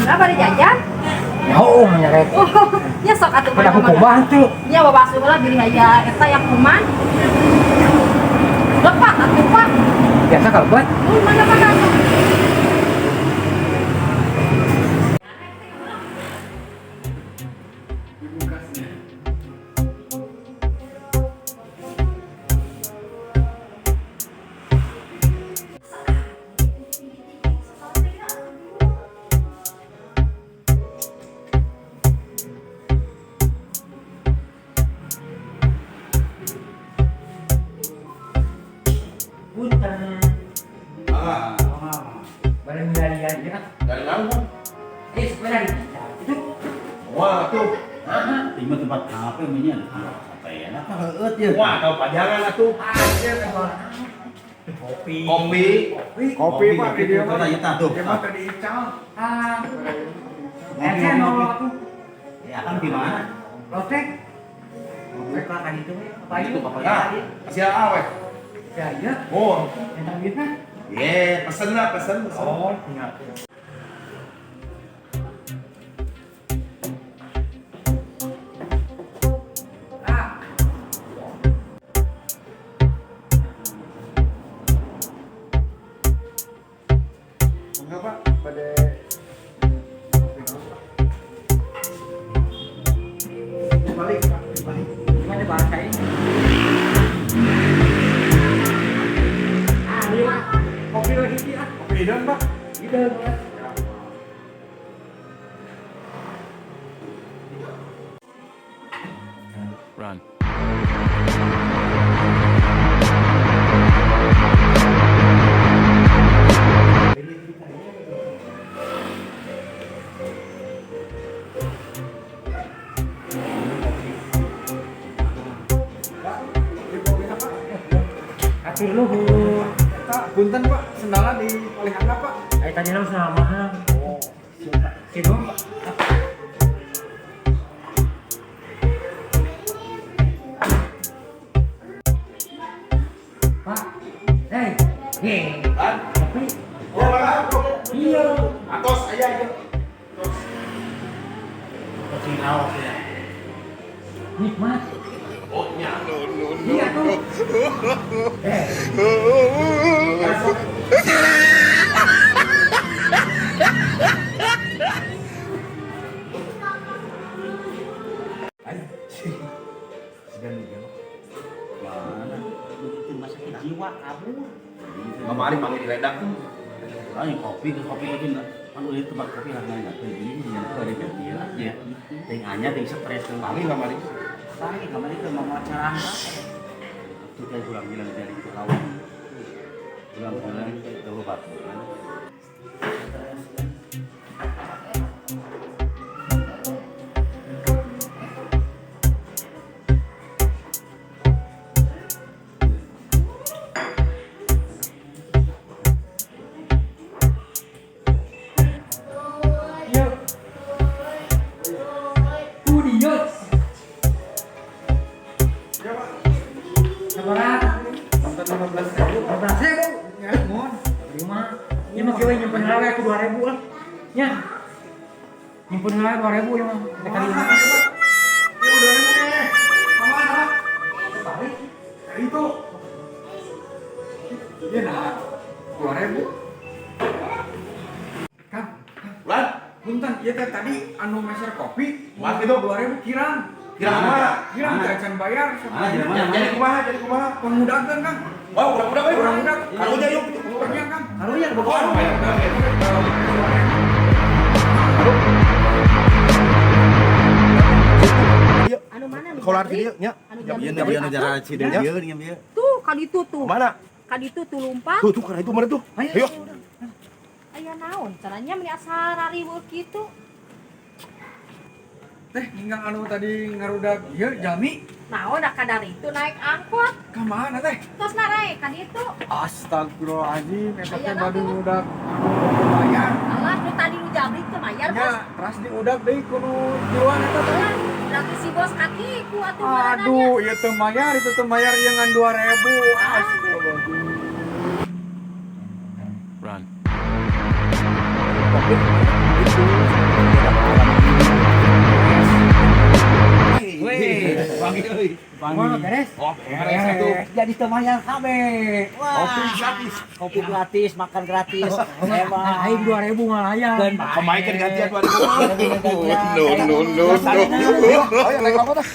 Kenapa ada jajan? Oh, menyeret. Oh, ya sok atuh Pada aku kumaha tuh. Ya babasuh lah beli aya eta yang kuman. Lepat atuh Pak. Biasa kalau buat. Mana tuh? Punten. Barang dari aja. Dari mana? Sepeda di itu. Wah, tuh. Lima tempat apa ini? Apa ya? Apa heut ya? Wah, tahu pajangan atuh. Kopi. Kopi. Kopi Pak di dia mah. Tanya tuh. Dia mah tadi ical. Ece mau tuh. Ya kan di mana? Lotek. Buka kan itu. Apa itu? Nah, masih awet. Ya iya. Oh, Yang duitnya. ye, pesen lah, pesen. Oh, ingat. Enggak Pak, pada balik Pak, balik. Gimana bahasa ini? Iya. Kopi lagi sih ah. Kopi hidang Pak. Gitu. Run. Di kopi apa? Atur luhur. Kak, punten Pak, sendala di paling handap Pak. Tadi lo sama mahal. Oh. Situ. Pak. Hei. Kan? Kopi. Oh, mana? Iya. Atos aya aja. Kopi awak ya. Nikmat. Oh, nya. Iya tuh. Masuk. Mana? Itu masa jiwa kabur. Kemarin panggil di ledang. Ay, kopi lagi enggak. Kan udah tempat kopi lah enggak tuh ini yang tuh ada dia aja. Tengahnya ting stres tuh. Panggil kemarin. Tadi kemarin ke mama acara. Itu kayak pulang bilang dari lawan. Pulang ke obat. Yuk. Yuk. Ya Pak, Seberapa? punten 15.000. 15.000. Ya, mohon. Terima. Ini mah kieu nyimpen heula aku 2.000 lah. Nya. Nyimpen heula 2.000 ya mah. Teh kali Mana mah. Pak? Ya udah nih. Mana Pak? Balik. Ya itu. Iya nah, 2.000. Kang, Lan, punten, iya teh tadi anu meser kopi. Mas, itu? 2.000 kirang. Kirang mana? Kirang Mana? jajan bayar. Mana, di mana? jadi kumaha, jadi kumaha. Pengudakan Kang. Wah, udah euy. Orang udah. Karunya yuk. Pengudakannya Kang. Karunya Oh, lumayan. Anu mana? Kolar di dieu nya. Anu Iya, jam dia negara Cideng dia nih dia. Tuh, kaditu tuh. Mana? Kaditu tuh lumpat. Tuh, karena itu mana tuh? Ayo. Aya naon? Caranya meni asa rariweuh kitu. Teh, hingga anu tadi ngarudak ieu Jami. Naon da kadar itu naik angkot. Ka mana teh? Terus naik kan itu. Astagfirullahaladzim, eta teh Aya badu naon? udak bayar. Alah nu tadi nu jabrik teh mayar Nya, bos. teras di udak deui kudu jiwan eta teh. Alah, berarti si bos kaki ku atuh ngaranana. Aduh, ieu teh mayar, itu teh mayar ieu ngan 2.000. Astagfirullahaladzim. Run. Itu Panggil euy. Gimana beres? Oh, beres atuh. Jadi temayang kabe. Wah. Kopi gratis. Kopi gratis, makan gratis. Emang aing 2000 ngalayan. Dan Kemarin gantian 2000. No. Ayo naik apa dah?